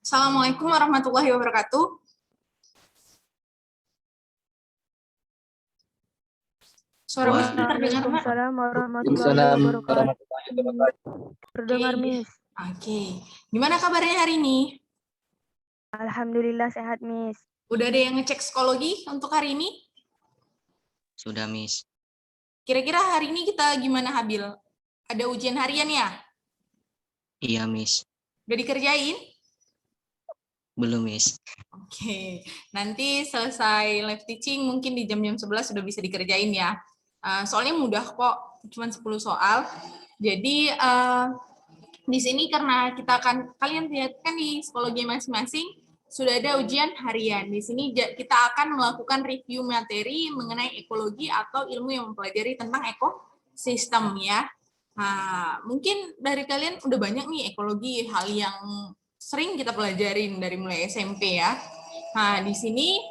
Assalamualaikum warahmatullahi wabarakatuh. Suara Miss terdengar nggak? Waalaikumsalam warahmatullahi Waalaikumsalam wabarakatuh. warahmatullahi wabarakatuh. Terdengar, Miss. Oke. Gimana kabarnya hari ini? Alhamdulillah sehat, Miss. Udah ada yang ngecek psikologi untuk hari ini? Sudah, Miss. Kira-kira hari ini kita gimana, Habil? Ada ujian harian ya? Iya, Miss. Udah dikerjain? Belum, Miss. Oke. Nanti selesai live teaching mungkin di jam-jam 11 sudah bisa dikerjain ya. Soalnya mudah kok, cuma 10 soal. Jadi di sini karena kalian lihat kan di psikologi masing-masing sudah ada ujian harian. Di sini kita akan melakukan review materi mengenai ekologi atau ilmu yang mempelajari tentang ekosistem ya. Nah, mungkin dari kalian udah banyak nih ekologi, hal yang sering kita pelajarin dari mulai SMP ya. Nah, di sini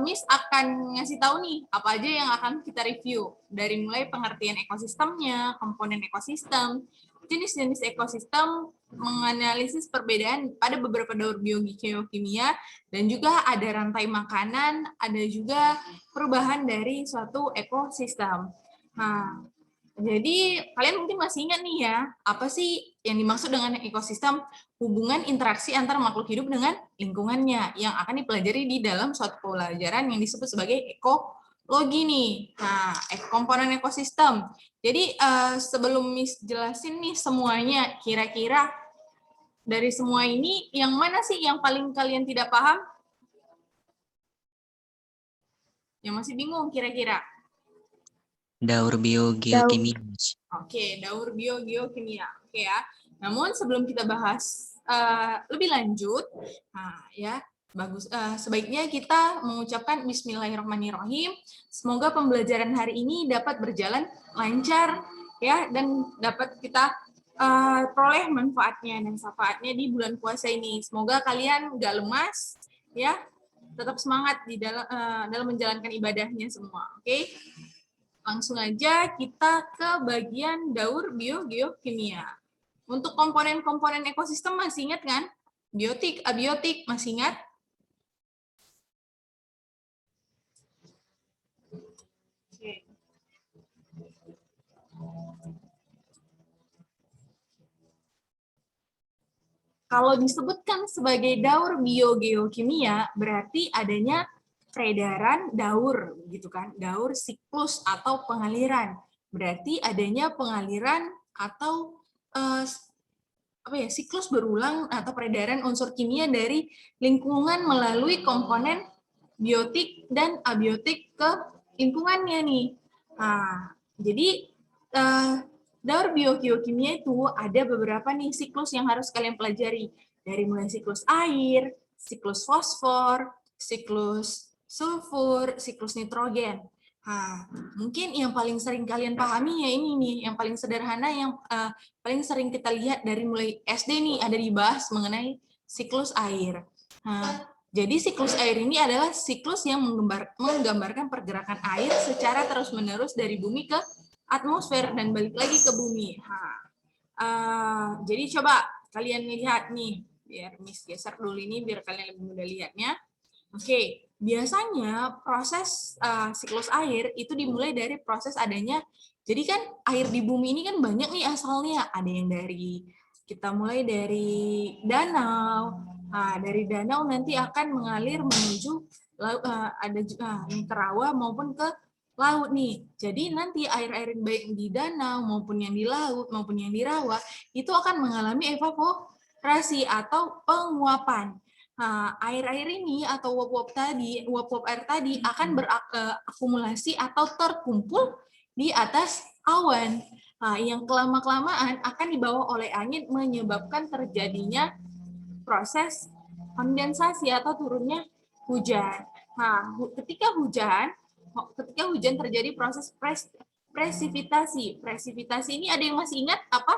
Miss akan ngasih tahu nih apa aja yang akan kita review dari mulai pengertian ekosistemnya, komponen ekosistem, jenis-jenis ekosistem, menganalisis perbedaan pada beberapa daur biologi geokimia, dan juga ada rantai makanan, ada juga perubahan dari suatu ekosistem. Nah, jadi kalian mungkin masih ingat nih ya, apa sih yang dimaksud dengan ekosistem? Hubungan interaksi antara makhluk hidup dengan lingkungannya yang akan dipelajari di dalam suatu pelajaran yang disebut sebagai ekologi nih. Nah, komponen ekosistem. Jadi sebelum Miss jelasin nih semuanya, kira-kira dari semua ini yang mana sih yang paling kalian tidak paham? Yang masih bingung kira-kira? Daur biogeokimia, Miss. Oke, daur biogeokimia. Oke ya. Namun sebelum kita bahas lebih lanjut, nah ya bagus. Sebaiknya kita mengucapkan Bismillahirrahmanirrahim. Semoga pembelajaran hari ini dapat berjalan lancar ya dan dapat kita peroleh manfaatnya dan syafaatnya di bulan puasa ini. Semoga kalian nggak lemas ya, tetap semangat di dalam menjalankan ibadahnya semua. Oke. Langsung aja kita ke bagian daur biogeokimia. Untuk komponen-komponen ekosistem masih ingat kan? Biotik, abiotik, masih ingat? Oke. Kalau disebutkan sebagai daur biogeokimia, berarti adanya peredaran daur, gitu kan? Daur siklus atau pengaliran. Berarti adanya pengaliran atau siklus berulang atau peredaran unsur kimia dari lingkungan melalui komponen biotik dan abiotik ke lingkungannya nih. Nah, jadi daur biogeokimia itu ada beberapa nih siklus yang harus kalian pelajari. Dari mulai siklus air, siklus fosfor, siklus sulfur, siklus nitrogen. Nah, mungkin yang paling sering kalian pahami ya ini nih, yang paling sederhana, yang paling sering kita lihat dari mulai SD nih, ada dibahas mengenai siklus air. Nah, jadi siklus air ini adalah siklus yang menggambarkan pergerakan air secara terus-menerus dari bumi ke atmosfer dan balik lagi ke bumi. Jadi coba kalian lihat nih, biar Miss geser dulu ini biar kalian lebih mudah lihatnya. Oke, biasanya proses siklus air itu dimulai dari proses adanya. Jadi kan air di bumi ini kan banyak nih asalnya. Ada yang kita mulai dari danau. Nah, dari danau nanti akan mengalir menuju ada yang ke rawa maupun ke laut nih. Jadi nanti air-air baik di danau maupun yang di laut maupun yang di rawa itu akan mengalami evaporasi atau penguapan. Nah, air-air ini atau uap-uap air tadi akan berakumulasi atau terkumpul di atas awan. Nah, yang kelama-kelamaan akan dibawa oleh angin menyebabkan terjadinya proses kondensasi atau turunnya hujan. Nah, ketika hujan terjadi proses presipitasi. Presipitasi ini ada yang masih ingat apa?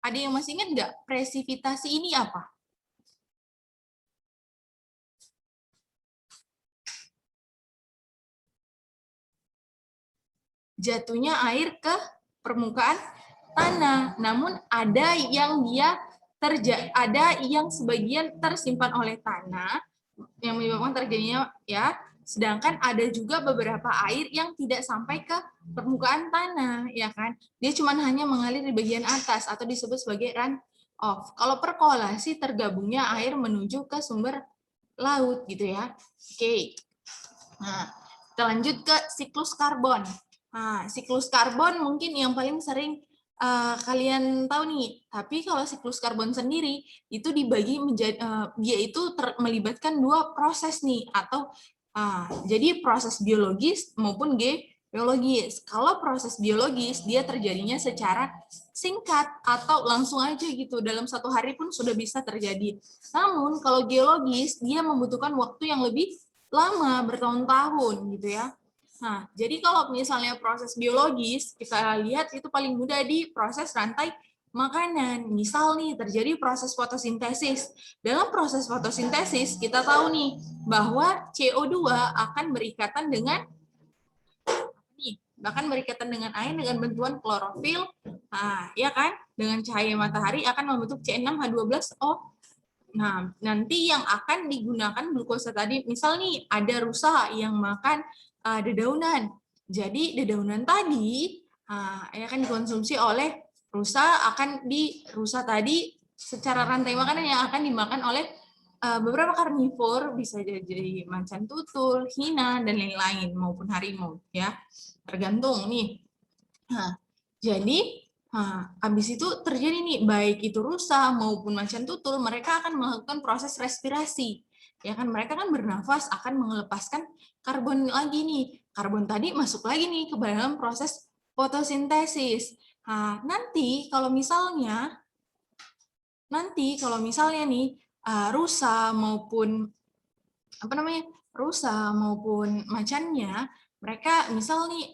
Ada yang masih ingat nggak? Presipitasi ini apa? Jatuhnya air ke permukaan tanah. Namun ada yang ada yang sebagian tersimpan oleh tanah yang menyebabkan terjadinya ya. Sedangkan ada juga beberapa air yang tidak sampai ke permukaan tanah, ya kan? Dia cuma hanya mengalir di bagian atas atau disebut sebagai runoff. Kalau perkolasi tergabungnya air menuju ke sumber laut gitu ya. Oke. Nah, kita lanjut ke siklus karbon. Nah, siklus karbon mungkin yang paling sering kalian tahu nih. Tapi kalau siklus karbon sendiri itu dibagi menjadi dia itu melibatkan dua proses nih atau jadi proses biologis maupun geologis. Kalau proses biologis dia terjadinya secara singkat atau langsung aja gitu dalam satu hari pun sudah bisa terjadi. Namun kalau geologis dia membutuhkan waktu yang lebih lama, bertahun-tahun gitu ya. Nah, jadi kalau misalnya proses biologis kita lihat itu paling mudah di proses rantai makanan. Misal nih terjadi proses fotosintesis. Dalam proses fotosintesis kita tahu nih bahwa CO2 akan berikatan dengan bahkan berikatan dengan air dengan bantuan klorofil. Nah, ya kan? Dengan cahaya matahari akan membentuk C6H12O. Nah, nanti yang akan digunakan glukosa tadi, misal nih ada rusa yang makan dedaunan. Jadi dedaunan tadi ya kan dikonsumsi oleh rusa rusa tadi secara rantai makanan yang akan dimakan oleh beberapa karnivor, bisa jadi macan tutul, hina dan lain-lain maupun harimau ya. Tergantung nih. Nah, jadi habis itu terjadi nih, baik itu rusa maupun macan tutul, mereka akan melakukan proses respirasi. Ya kan, mereka kan bernafas akan melepaskan karbon lagi nih. Karbon tadi masuk lagi nih ke dalam proses fotosintesis. Nanti kalau misalnya nih rusa maupun macannya, mereka misal nih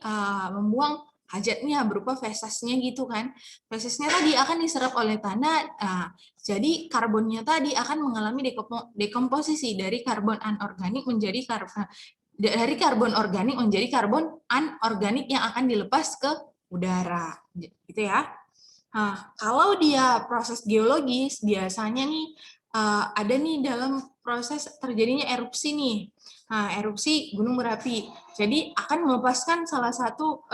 membuang hajatnya berupa fesesnya gitu kan. Fesesnya tadi akan diserap oleh tanah. Jadi karbonnya tadi akan mengalami dekomposisi dari karbon anorganik menjadi karbon organik menjadi karbon anorganik yang akan dilepas ke udara. Gitu ya. Nah, kalau dia proses geologis biasanya nih ada nih dalam proses terjadinya erupsi nih. Nah, erupsi gunung berapi. Jadi akan melepaskan salah satu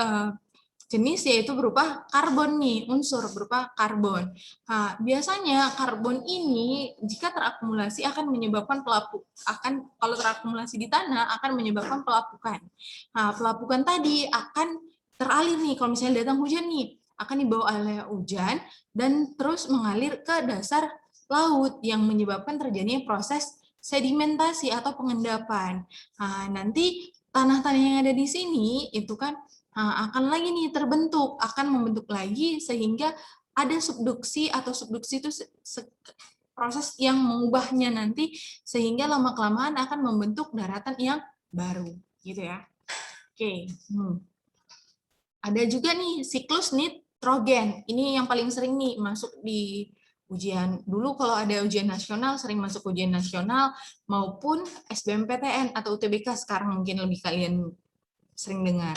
jenis yaitu berupa karbon nih, unsur berupa karbon. Nah, biasanya karbon ini jika terakumulasi akan menyebabkan kalau terakumulasi di tanah akan menyebabkan pelapukan. Nah, pelapukan tadi akan teralir nih kalau misalnya datang hujan nih, akan dibawa oleh hujan dan terus mengalir ke dasar laut yang menyebabkan terjadinya proses sedimentasi atau pengendapan. Nah, nanti tanah-tanah yang ada di sini itu kan akan lagi nih terbentuk, akan membentuk lagi sehingga ada subduksi atau subduksi itu proses yang mengubahnya nanti sehingga lama-kelamaan akan membentuk daratan yang baru, gitu ya. Oke. Ada juga nih siklus nitrogen. Ini yang paling sering nih masuk di ujian. Dulu kalau ada ujian nasional, sering masuk ujian nasional maupun SBMPTN atau UTBK sekarang mungkin lebih kalian sering dengar.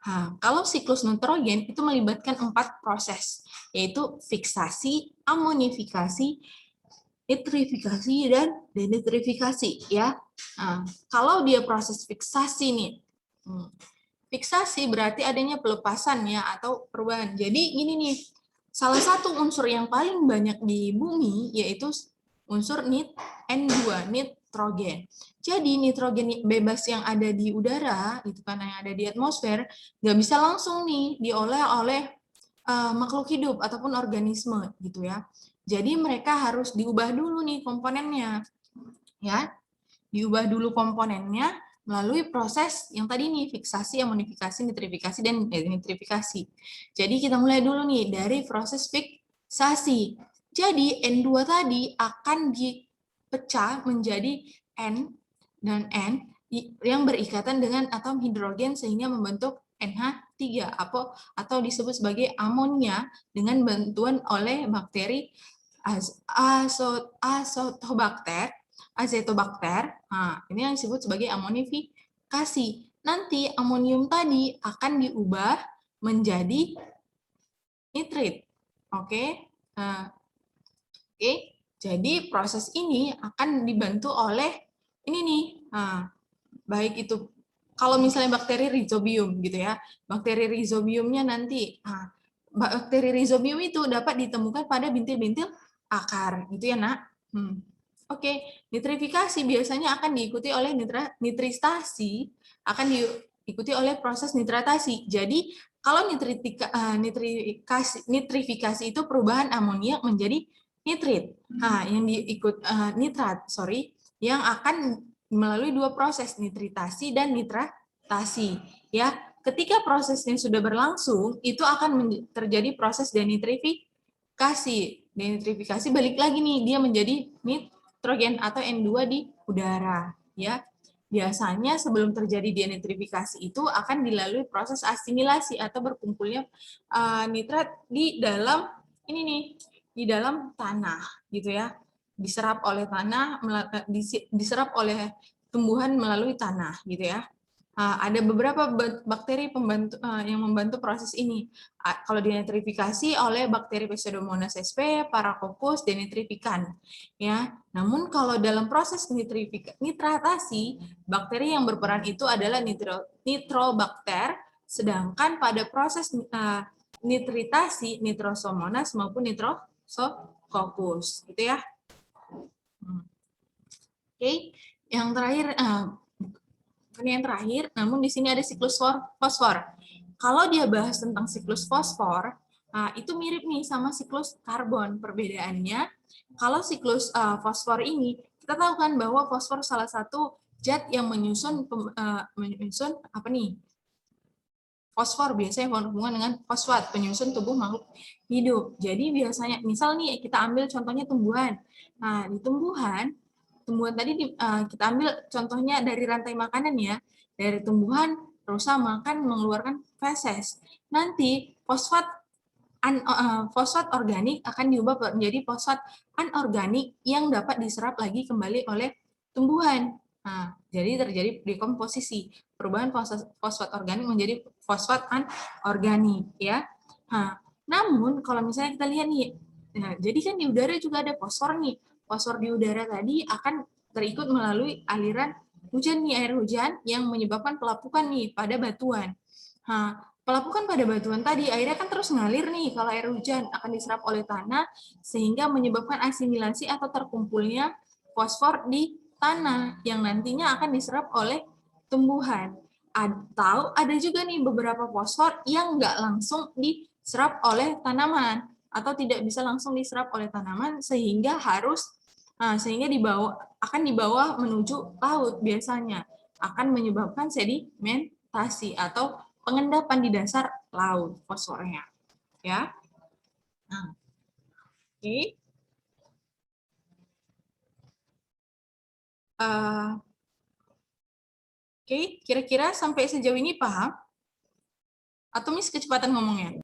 Nah, kalau siklus nitrogen itu melibatkan 4 proses, yaitu fiksasi, amonifikasi, nitrifikasi, dan denitrifikasi. Ya. Nah, kalau dia proses fiksasi nih, fiksasi berarti adanya pelepasan ya atau perubahan. Jadi ini nih, salah satu unsur yang paling banyak di bumi yaitu unsur N2, nitrogen. Jadi nitrogen bebas yang ada di udara, itu kan yang ada di atmosfer, nggak bisa langsung nih diolah oleh makhluk hidup ataupun organisme gitu ya. Jadi mereka harus diubah dulu nih komponennya, ya, diubah dulu komponennya melalui proses yang tadi nih fiksasi, amonifikasi, nitrifikasi, dan denitrifikasi. Jadi kita mulai dulu nih dari proses fiksasi. Jadi N2 tadi akan dipecah menjadi N dan N yang berikatan dengan atom hidrogen sehingga membentuk NH3 atau disebut sebagai amonia dengan bantuan oleh bakteri Azotobacter. Nah, ini yang disebut sebagai amonifikasi. Nanti amonium tadi akan diubah menjadi nitrit. Oke. Nah, oke. Jadi proses ini akan dibantu oleh ini nih. Nah, baik itu kalau misalnya bakteri rhizobium gitu ya. Bakteri rhizobiumnya nanti bakteri rhizobium itu dapat ditemukan pada bintil-bintil akar gitu ya, Nak. Oke, nitrifikasi biasanya akan diikuti oleh nitritasi, akan diikuti oleh proses nitratasi. Jadi, kalau nitrifikasi itu perubahan amoniak menjadi nitrit. Nah, yang nitrat, yang akan melalui dua proses, nitritasi dan nitratasi. Ya, ketika prosesnya sudah berlangsung, itu akan terjadi proses denitrifikasi. Denitrifikasi balik lagi nih, dia menjadi nitrogen atau N2 di udara. Ya, biasanya sebelum terjadi denitrifikasi itu akan dilalui proses asimilasi atau berkumpulnya nitrat di dalam ini nih, di dalam tanah, gitu ya. Diserap oleh tanah, diserap oleh tumbuhan melalui tanah, gitu ya. Ada beberapa bakteri pembantu yang membantu proses ini. Kalau denitrifikasi oleh bakteri Pseudomonas sp, Paracoccus denitrificans. Ya, namun kalau dalam proses nitratasi, bakteri yang berperan itu adalah nitrobakter, sedangkan pada proses nitritasi Nitrosomonas maupun Nitrococcus, gitu ya. Oke, yang terakhir. Yang terakhir, namun di sini ada siklus fosfor. Kalau dia bahas tentang siklus fosfor, itu mirip nih sama siklus karbon. Perbedaannya, kalau siklus fosfor ini, kita tahu kan bahwa fosfor salah satu zat yang menyusun apa nih? Fosfor biasanya berhubungan dengan fosfat, penyusun tubuh makhluk hidup. Jadi biasanya, misal nih kita ambil contohnya tumbuhan. Nah, di tumbuhan tadi kita ambil contohnya dari rantai makanan ya. Dari tumbuhan rusa makan mengeluarkan feses. Nanti fosfat organik akan diubah menjadi fosfat anorganik yang dapat diserap lagi kembali oleh tumbuhan. Nah, jadi terjadi dekomposisi, perubahan fosfat organik menjadi fosfat anorganik ya. Nah, namun kalau misalnya kita lihat nih, jadi kan di udara juga ada fosfor nih. Fosfor di udara tadi akan terikut melalui aliran hujan nih, air hujan yang menyebabkan pelapukan nih pada batuan. Nah, pelapukan pada batuan tadi airnya kan terus ngalir nih kalau air hujan akan diserap oleh tanah sehingga menyebabkan asimilasi atau terkumpulnya fosfor di tanah yang nantinya akan diserap oleh tumbuhan. Atau ada juga nih beberapa fosfor yang nggak langsung diserap oleh tanaman atau tidak bisa langsung diserap oleh tanaman sehingga akan dibawa menuju laut biasanya akan menyebabkan sedimentasi atau pengendapan di dasar laut fosfornya ya. Nah, oke. Oke, kira-kira sampai sejauh ini paham? Atau Miss kecepatan ngomongnya?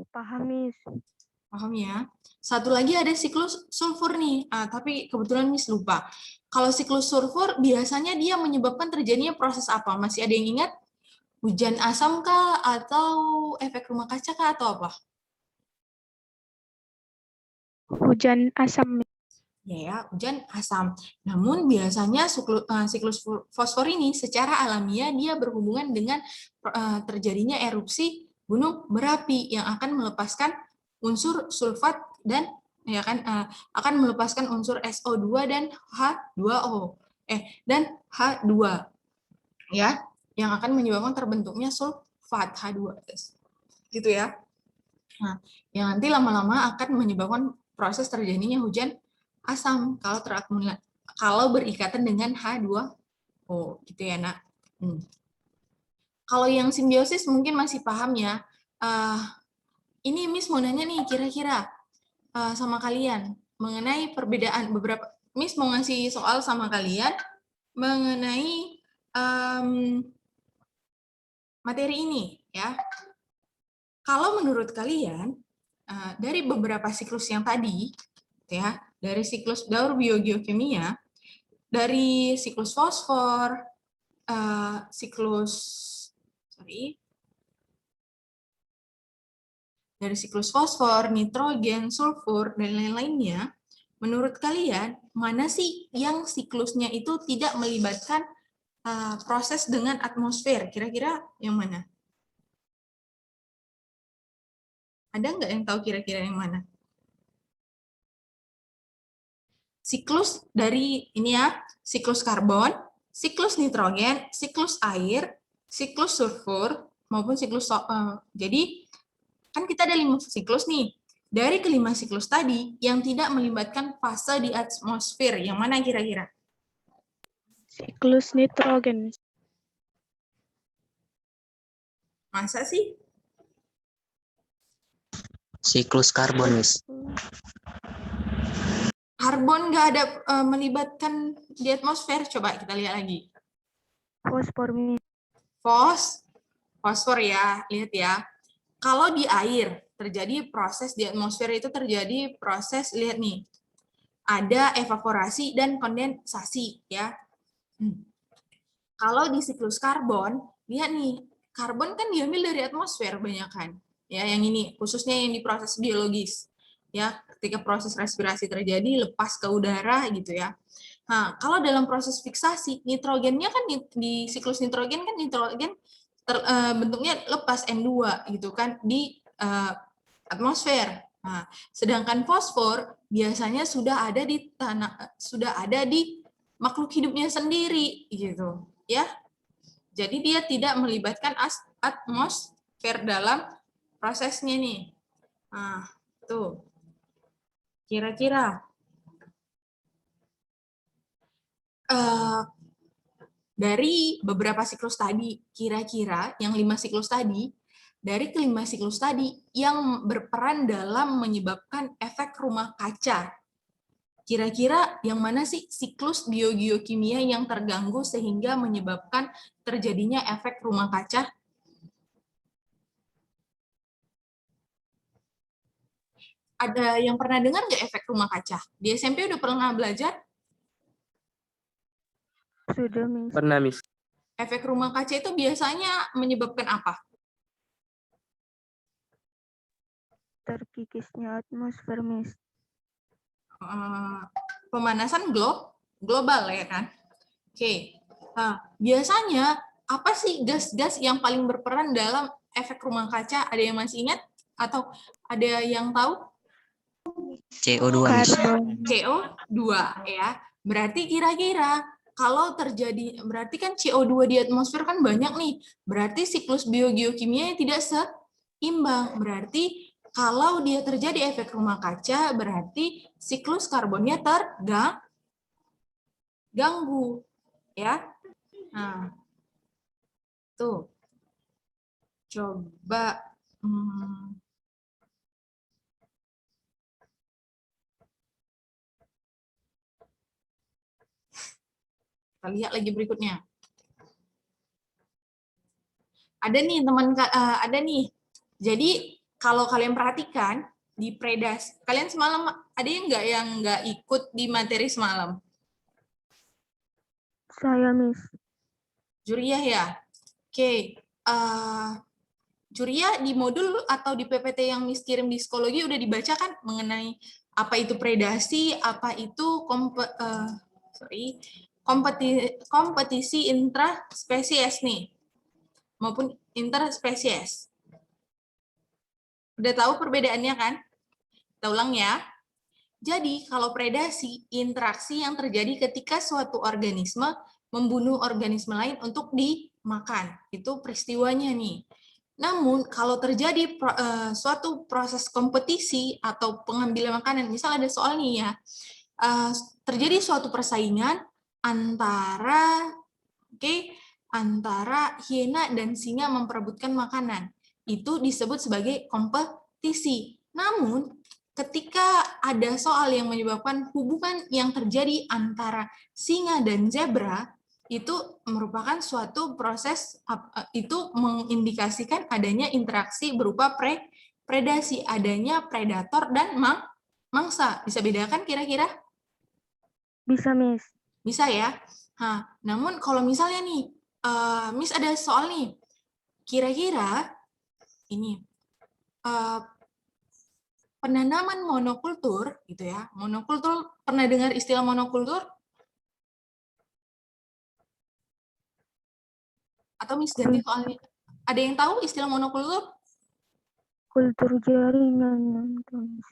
Paham, Miss. Paham ya. Satu lagi ada siklus sulfur nih, tapi kebetulan Miss lupa. Kalau siklus sulfur biasanya dia menyebabkan terjadinya proses apa? Masih ada yang ingat? Hujan asam kah? Atau efek rumah kaca kah? Atau apa? Hujan asam. Ya, hujan asam. Namun biasanya siklus fosfor ini secara alamiah dia berhubungan dengan terjadinya erupsi gunung berapi yang akan melepaskan unsur sulfat dan ya kan akan melepaskan unsur SO2 dan H2O dan H2 ya yang akan menyebabkan terbentuknya sulfat H2 gitu ya. Nah, yang nanti lama-lama akan menyebabkan proses terjadinya hujan asam kalau berikatan dengan H2O gitu ya, Nak. Kalau yang simbiosis mungkin masih paham ya. Ini Miss mau nanya nih kira-kira sama kalian mengenai perbedaan beberapa. Miss mau ngasih soal sama kalian mengenai materi ini ya. Kalau menurut kalian dari beberapa siklus yang tadi ya, dari siklus daur biogeokimia, dari siklus fosfor, siklus dari siklus fosfor, nitrogen, sulfur, dan lain-lainnya, menurut kalian, mana sih yang siklusnya itu tidak melibatkan proses dengan atmosfer? Kira-kira yang mana? Ada nggak yang tahu kira-kira yang mana? Siklus dari ini ya, siklus karbon, siklus nitrogen, siklus air, siklus sulfur, maupun siklus jadi kan kita ada 5 siklus nih. Dari kelima siklus tadi yang tidak melibatkan fase di atmosfer, yang mana kira-kira? Siklus nitrogen, Miss. Masa sih? Siklus karbon, Miss. Karbon nggak ada melibatkan di atmosfer. Coba kita lihat lagi. Fosfor, Miss. Fosfor ya, lihat ya. Kalau di air terjadi proses di atmosfer itu terjadi proses, lihat nih, ada evaporasi dan kondensasi ya. Kalau di siklus karbon, lihat nih, karbon kan diambil dari atmosfer banyak kan. Ya, yang ini khususnya yang di proses biologis. Ya, ketika proses respirasi terjadi lepas ke udara gitu ya. Nah, kalau dalam proses fiksasi, nitrogennya kan di siklus nitrogen kan nitrogen bentuknya lepas N2 gitu kan di atmosfer. Nah, sedangkan fosfor biasanya sudah ada di tanah, sudah ada di makhluk hidupnya sendiri gitu, ya. Jadi dia tidak melibatkan atmosfer dalam prosesnya nih. Nah, tuh. Kira-kira dari beberapa siklus tadi, kira-kira yang 5 siklus tadi, dari kelima siklus tadi yang berperan dalam menyebabkan efek rumah kaca. Kira-kira yang mana sih siklus biogeokimia yang terganggu sehingga menyebabkan terjadinya efek rumah kaca? Ada yang pernah dengar nggak efek rumah kaca? Di SMP udah pernah belajar? Sudah, Miss. Pernah, Miss. Efek rumah kaca itu biasanya menyebabkan apa? Terkikisnya atmosfer, Miss. Pemanasan global ya kan? Oke. Nah, biasanya apa sih gas-gas yang paling berperan dalam efek rumah kaca? Ada yang masih ingat atau ada yang tahu? CO2, Miss. Karbon. CO2 ya. Berarti kira-kira kalau terjadi, berarti kan CO2 di atmosfer kan banyak nih. Berarti siklus biogeokimia tidak seimbang. Berarti kalau dia terjadi efek rumah kaca, berarti siklus karbonnya terganggu. Ya. Nah, tuh. Coba kita lihat lagi berikutnya. Ada nih teman, ada nih. Jadi kalau kalian perhatikan di predasi, kalian semalam ada yang nggak ikut di materi semalam? Saya, Miss. Juriah ya. Oke. Juriah di modul atau di PPT yang Miss kirim di psikologi udah dibaca kan mengenai apa itu predasi, apa itu kompetisi intraspesies nih, maupun interspesies. Udah tahu perbedaannya kan? Kita ulang ya. Jadi, kalau predasi, interaksi yang terjadi ketika suatu organisme membunuh organisme lain untuk dimakan. Itu peristiwanya nih. Namun, kalau terjadi suatu proses kompetisi atau pengambilan makanan, misal ada soal nih ya, terjadi suatu persaingan antara antara hiena dan singa memperebutkan makanan. Itu disebut sebagai kompetisi. Namun, ketika ada soal yang menyebabkan hubungan yang terjadi antara singa dan zebra, itu merupakan suatu proses, itu mengindikasikan adanya interaksi berupa predasi, adanya predator dan mangsa. Bisa bedakan kira-kira? Bisa, Miss. Bisa ya. Nah, namun kalau misalnya nih, Miss ada soal nih, kira-kira ini penanaman monokultur, gitu ya. Monokultur, pernah dengar istilah monokultur? Atau Miss ganti soalnya. Ada yang tahu istilah monokultur? Kultur jaringan. Miss.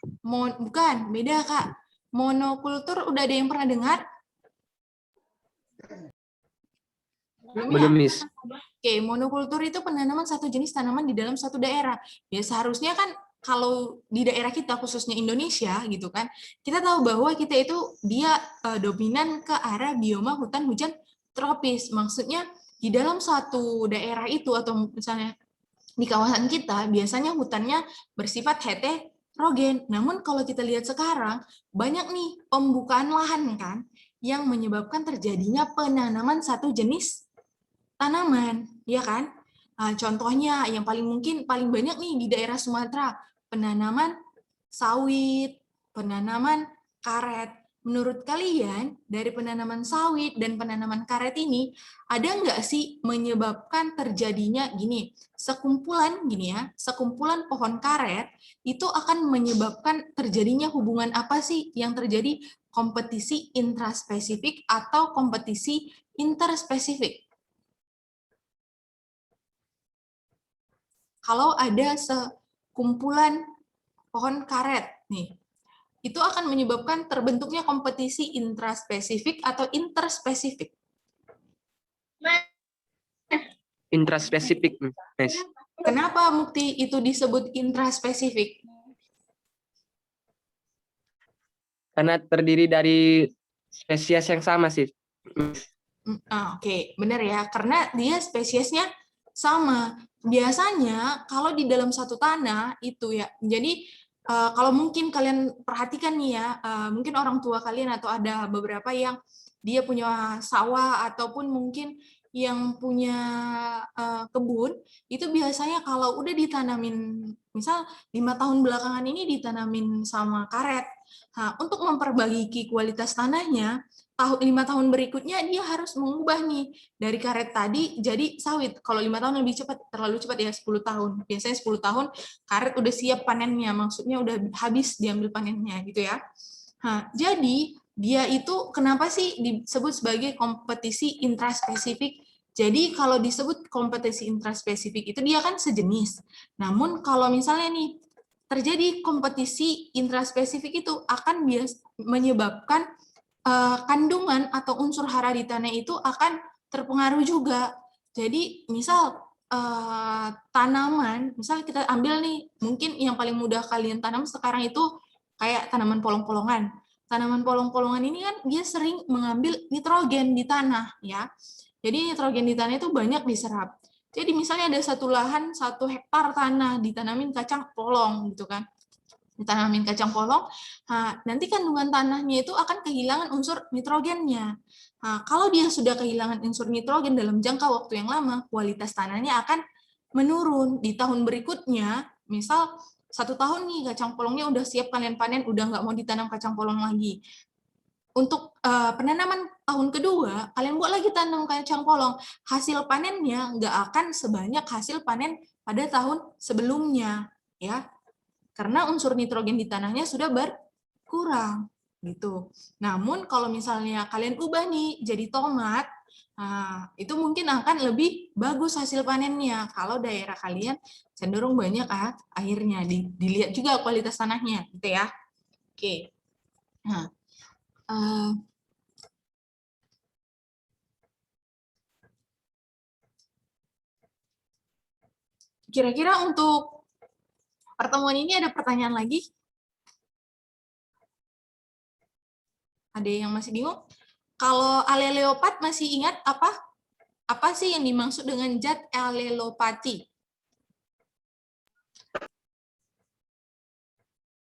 Bukan, beda Kak. Monokultur udah ada yang pernah dengar? Belum, Miss. Oke, monokultur itu penanaman satu jenis tanaman di dalam satu daerah. Ya seharusnya kan kalau di daerah kita, khususnya Indonesia gitu kan, kita tahu bahwa kita itu dia dominan ke arah bioma hutan hujan tropis. Maksudnya di dalam suatu daerah itu atau misalnya di kawasan kita biasanya hutannya bersifat heterogen. Namun kalau kita lihat sekarang banyak nih pembukaan lahan kan yang menyebabkan terjadinya penanaman satu jenis tanaman, ya kan? Contohnya yang paling banyak nih di daerah Sumatera, penanaman sawit, penanaman karet. Menurut kalian, dari penanaman sawit dan penanaman karet ini, ada nggak sih menyebabkan terjadinya gini, sekumpulan pohon karet, itu akan menyebabkan terjadinya hubungan apa sih yang terjadi? Kompetisi intraspesifik atau kompetisi interspesifik. Kalau ada sekumpulan pohon karet, nih, itu akan menyebabkan terbentuknya kompetisi intraspesifik atau interspesifik. Intraspesifik, Miss. Kenapa Mukti itu disebut intraspesifik? Karena terdiri dari spesies yang sama sih. Oke, benar ya. Karena dia spesiesnya sama. Biasanya kalau di dalam satu tanah itu ya, jadi kalau mungkin kalian perhatikan nih ya, mungkin orang tua kalian atau ada beberapa yang dia punya sawah ataupun mungkin yang punya kebun, itu biasanya kalau udah ditanamin, misal 5 tahun belakangan ini ditanamin sama karet. Nah, untuk memperbaiki kualitas tanahnya, 5 tahun berikutnya dia harus mengubah nih dari karet tadi jadi sawit. Kalau 5 tahun lebih cepat, terlalu cepat ya 10 tahun. Biasanya 10 tahun karet udah siap panennya, maksudnya udah habis diambil panennya gitu ya. Nah, jadi dia itu kenapa sih disebut sebagai kompetisi intraspesifik? Jadi kalau disebut kompetisi intraspesifik itu dia kan sejenis. Namun kalau misalnya nih terjadi kompetisi intraspesifik itu akan menyebabkan kandungan atau unsur hara di tanah itu akan terpengaruh juga. Jadi misal tanaman, misal kita ambil nih, mungkin yang paling mudah kalian tanam sekarang itu kayak tanaman polong-polongan. Tanaman polong-polongan ini kan dia sering mengambil nitrogen di tanah, ya. Jadi nitrogen di tanah itu banyak diserap. Jadi misalnya ada satu lahan 1 hektar tanah ditanamin kacang polong gitu kan. Ditanamin kacang polong, nanti kandungan tanahnya itu akan kehilangan unsur nitrogennya. Nah, kalau dia sudah kehilangan unsur nitrogen dalam jangka waktu yang lama, kualitas tanahnya akan menurun. Di tahun berikutnya, misal 1 tahun nih kacang polongnya udah siap kalian panen, udah nggak mau ditanam kacang polong lagi. Untuk penanaman tahun kedua, kalian buat lagi tanam kacang polong. Hasil panennya nggak akan sebanyak hasil panen pada tahun sebelumnya, ya. Karena unsur nitrogen di tanahnya sudah berkurang gitu. Namun kalau misalnya kalian ubah nih jadi tomat, itu mungkin akan lebih bagus hasil panennya kalau daerah kalian cenderung banyak airnya. Dilihat juga kualitas tanahnya gitu ya. Oke. Nah, kira-kira untuk pertemuan ini ada pertanyaan lagi? Ada yang masih bingung? Kalau aleleopat masih ingat apa? Apa sih yang dimaksud dengan zat alelopati?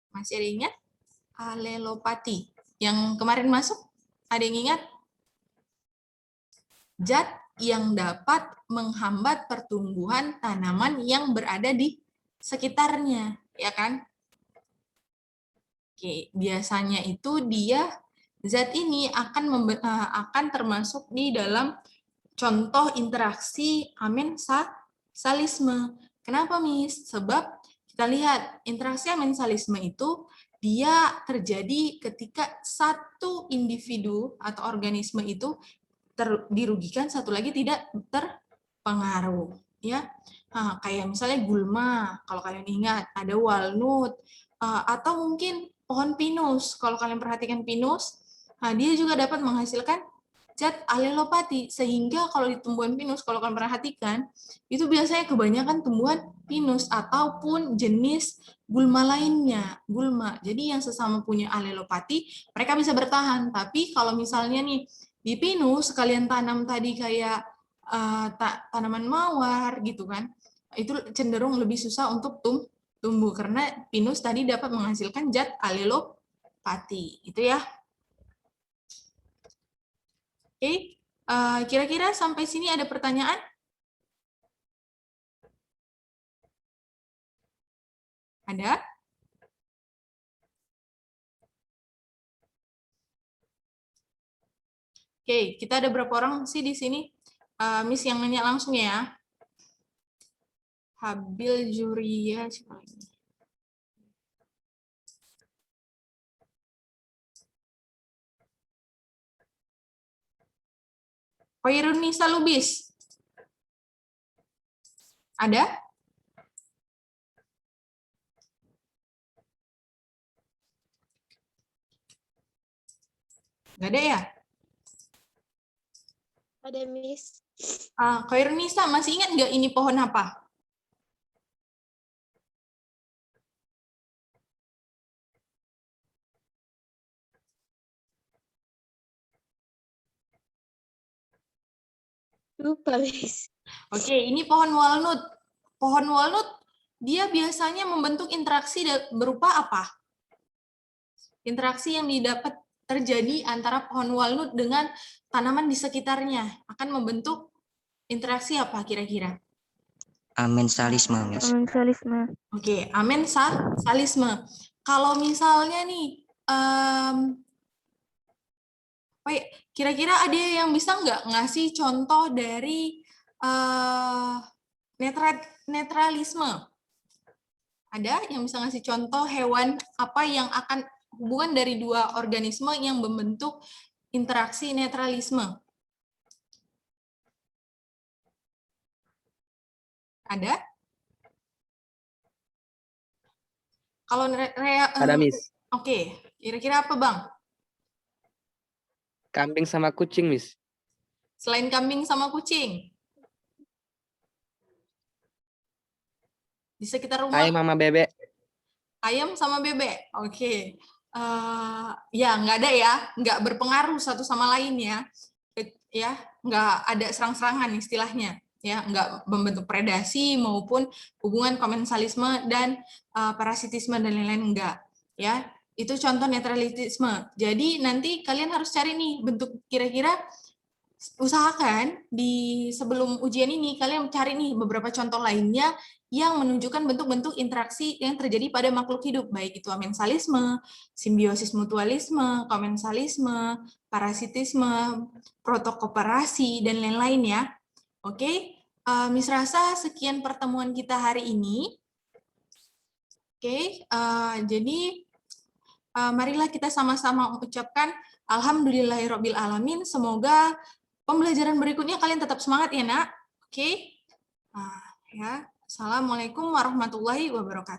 Masih ada yang ingat? Alelopati. Yang kemarin masuk, ada yang ingat? Zat yang dapat menghambat pertumbuhan tanaman yang berada di sekitarnya, ya kan? Oke, biasanya itu zat ini akan termasuk di dalam contoh interaksi amensalisme. Kenapa, Miss? Sebab Kita lihat, interaksi amensalisme itu dia terjadi ketika satu individu atau organisme itu dirugikan, satu lagi tidak terpengaruh. Ya, nah, kayak misalnya gulma, kalau kalian ingat, ada walnut, atau mungkin pohon pinus. Kalau kalian perhatikan pinus, nah, dia juga dapat menghasilkan zat alelopati, sehingga kalau di tumbuhan pinus, kalau kalian perhatikan, itu biasanya kebanyakan tumbuhan pinus ataupun jenis gulma lainnya, gulma. Jadi yang sesama punya alelopati, mereka bisa bertahan. Tapi kalau misalnya nih, di pinus, kalian tanam tadi kayak tanaman mawar, gitu kan, itu cenderung lebih susah untuk tumbuh, karena pinus tadi dapat menghasilkan zat alelopati. Itu ya. Oke, kira-kira sampai sini ada pertanyaan? Ada? Oke, kita ada berapa orang sih di sini? Miss yang nanya langsung ya. Habil, Juria, siapa lagi? Koirunisa Lubis. Ada? Nggak ada ya? Ada, Miss. Koirunisa, masih ingat nggak ini pohon apa? Lupa, Miss. Oke, ini pohon walnut. Pohon walnut, dia biasanya membentuk interaksi berupa apa? Interaksi yang didapat terjadi antara pohon walnut dengan tanaman di sekitarnya akan membentuk interaksi apa kira-kira? Amensalisme, Miss. Amensalisme. Oke, amensalisme. Kalau misalnya nih, kira-kira ada yang bisa nggak ngasih contoh dari netralisme? Ada yang bisa ngasih contoh hewan apa yang akan hubungan dari dua organisme yang membentuk interaksi netralisme? Ada? Kalau Ada, Miss. Oke, kira-kira apa, Bang? Kambing sama kucing, Miss. Selain kambing sama kucing? Di sekitar rumah? Ayam sama bebek. Ayam sama bebek. Oke. Ya, nggak ada ya. Nggak berpengaruh satu sama lain ya. Ya, nggak ada serang-serangan istilahnya. Ya, nggak membentuk predasi maupun hubungan komensalisme dan parasitisme dan lain-lain, enggak. Ya, itu contoh netralitisme. Jadi nanti kalian harus cari nih bentuk kira-kira, usahakan di sebelum ujian ini kalian cari nih beberapa contoh lainnya yang menunjukkan bentuk-bentuk interaksi yang terjadi pada makhluk hidup, baik itu amensalisme, simbiosis mutualisme, komensalisme, parasitisme, protokooperasi, dan lain-lain ya. Oke, Miss Rasa, sekian pertemuan kita hari ini. Oke, jadi marilah kita sama-sama mengucapkan Alhamdulillahirabbil alamin. Semoga pembelajaran berikutnya kalian tetap semangat ya, Nak. Oke. Ya. Assalamualaikum warahmatullahi wabarakatuh.